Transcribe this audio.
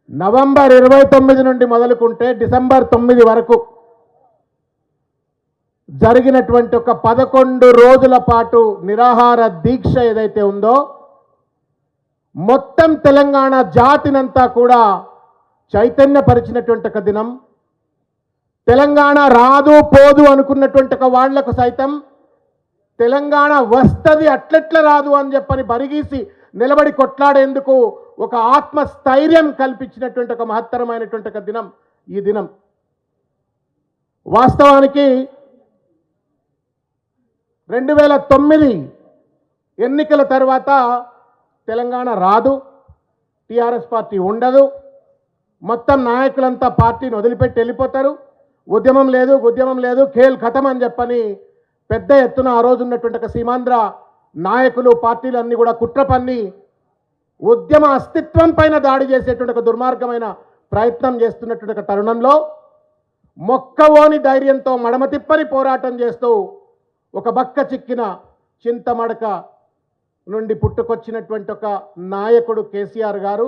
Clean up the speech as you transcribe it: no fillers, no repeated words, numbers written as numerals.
November 29 నుండి మొదలుకుంటే December 9 వరకు జరిగినటువంటి ఒక 11 రోజుల పాటు నిరాహార దీక్ష ఏదైతే ఉందో మొత్తం తెలంగాణ జాతినంతా కూడా చైతన్యపరిచినటువంటి ఒక దినం. తెలంగాణ రాదు పోదు అనుకున్నటువంటి ఒక వాళ్లకు సైతం తెలంగాణ వస్తది అట్లెట్ల రాదు అని చెప్పని బరిగీసి నిలబడి కొట్లాడేందుకు ఒక ఆత్మస్థైర్యం కల్పించినటువంటి ఒక మహత్తరమైనటువంటి ఒక దినం ఈ దినం. వాస్తవానికి 2009 ఎన్నికల తర్వాత తెలంగాణ రాదు, టీఆర్ఎస్ పార్టీ ఉండదు, మొత్తం నాయకులంతా పార్టీని వదిలిపెట్టి వెళ్ళిపోతారు, ఉద్యమం లేదు ఖేల్ ఖతం అని చెప్పని పెద్ద ఎత్తున ఆ రోజు ఉన్నటువంటి ఒక సీమాంధ్ర నాయకులు పార్టీలన్నీ కూడా కుట్ర పన్ని ఉద్యమ అస్తిత్వం పైన దాడి చేసేటువంటి ఒక దుర్మార్గమైన ప్రయత్నం చేస్తున్నటువంటి ఒక తరుణంలో మొక్కవోని ధైర్యంతో మడమ తిప్పని పోరాటం చేస్తూ ఒక బక్క చిక్కిన చింతమడక నుండి పుట్టుకొచ్చినటువంటి ఒక నాయకుడు కేసీఆర్ గారు